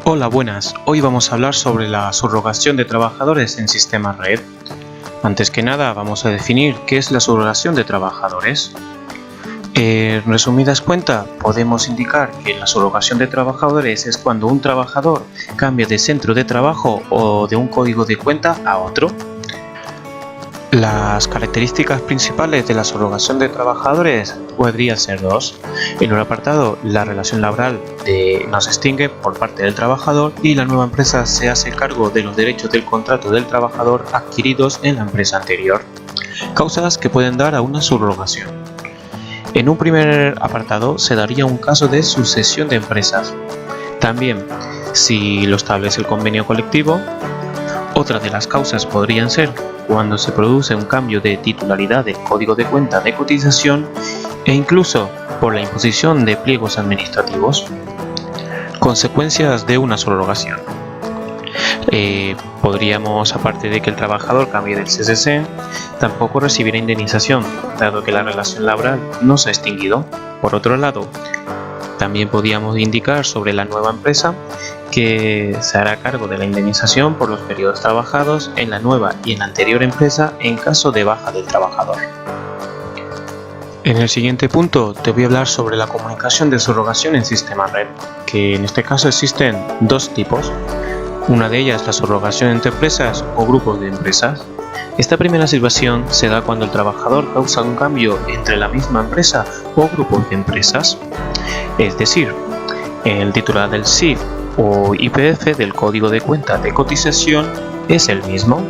Hola, buenas. Hoy vamos a hablar sobre la subrogación de trabajadores en sistemas red. Antes que nada, vamos a definir qué es la subrogación de trabajadores. En resumidas cuentas, podemos indicar que la subrogación de trabajadores es cuando un trabajador cambia de centro de trabajo o de un código de cuenta a otro. Las características principales de la subrogación de trabajadores podrían ser dos. En un apartado, la relación laboral no se extingue por parte del trabajador y la nueva empresa se hace cargo de los derechos del contrato del trabajador adquiridos en la empresa anterior. Causas que pueden dar a una subrogación. En un primer apartado se daría un caso de sucesión de empresas. También, si lo establece el convenio colectivo. Otra de las causas podrían ser cuando se produce un cambio de titularidad del código de cuenta de cotización e incluso por la imposición de pliegos administrativos. Consecuencias de una subrogación. Podríamos, aparte de que el trabajador cambie del CCC, tampoco recibirá indemnización, dado que la relación laboral no se ha extinguido. Por otro lado, también podríamos indicar sobre la nueva empresa que se hará cargo de la indemnización por los periodos trabajados en la nueva y en la anterior empresa en caso de baja del trabajador. En el siguiente punto te voy a hablar sobre la comunicación de subrogación en sistema red, que en este caso existen dos tipos. Una de ellas es la subrogación entre empresas o grupos de empresas. Esta primera situación se da cuando el trabajador causa un cambio entre la misma empresa o grupos de empresas. Es decir, el titular del CIF o IPF del código de cuenta de cotización es el mismo.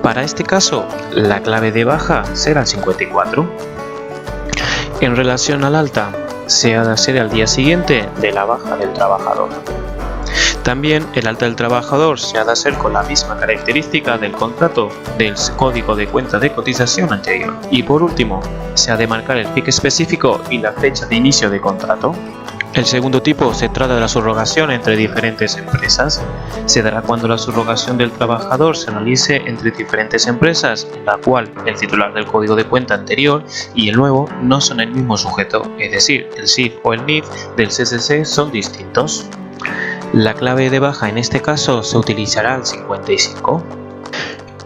Para este caso, la clave de baja será el 54. En relación al alta, se ha de hacer al día siguiente de la baja del trabajador. También el alta del trabajador se ha de hacer con la misma característica del contrato del código de cuenta de cotización anterior. Y por último, se ha de marcar el FIC específico y la fecha de inicio de contrato. El segundo tipo se trata de la subrogación entre diferentes empresas. Se dará cuando la subrogación del trabajador se realice entre diferentes empresas, en la cual el titular del código de cuenta anterior y el nuevo no son el mismo sujeto, es decir, el CIF o el NIF del CCC son distintos. La clave de baja en este caso se utilizará el 55.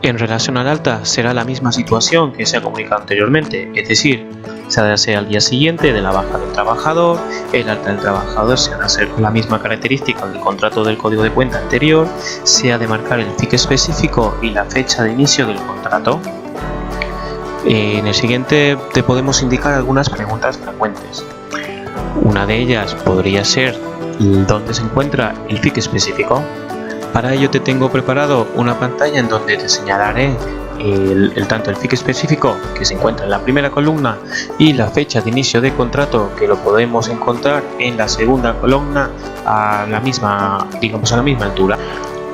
En relación al alta será la misma situación que se ha comunicado anteriormente, es decir, se ha de hacer al día siguiente de la baja del trabajador, el alta del trabajador se ha de hacer con la misma característica del contrato del código de cuenta anterior, se ha de marcar el FIC específico y la fecha de inicio del contrato. En el siguiente te podemos indicar algunas preguntas frecuentes. Una de ellas podría ser ¿dónde se encuentra el FIC específico? Para ello te tengo preparado una pantalla en donde te señalaré tanto el FIC específico que se encuentra en la primera columna y la fecha de inicio de contrato que lo podemos encontrar en la segunda columna a la misma altura.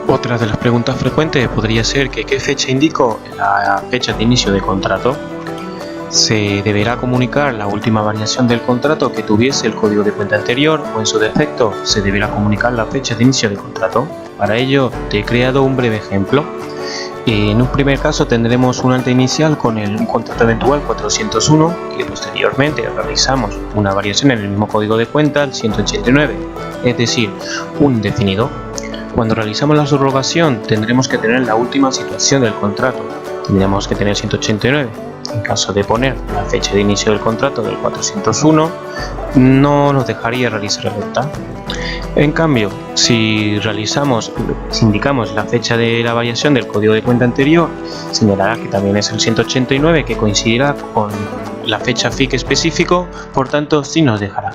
Otra de las preguntas frecuentes podría ser que ¿qué fecha indico la fecha de inicio de contrato? Se deberá comunicar la última variación del contrato que tuviese el código de cuenta anterior o en su defecto se deberá comunicar la fecha de inicio de contrato. Para ello te he creado un breve ejemplo. En un primer caso tendremos un alta inicial con un contrato eventual 401 que posteriormente realizamos una variación en el mismo código de cuenta, el 189, es decir, un indefinido. Cuando realizamos la subrogación tendremos que tener la última situación del contrato, tendremos que tener 189. En caso de poner la fecha de inicio del contrato del 401, no nos dejaría realizar el alta. En cambio, si indicamos la fecha de la variación del código de cuenta anterior, señalará que también es el 189 que coincidirá con la fecha FIC específico, por tanto sí nos dejará.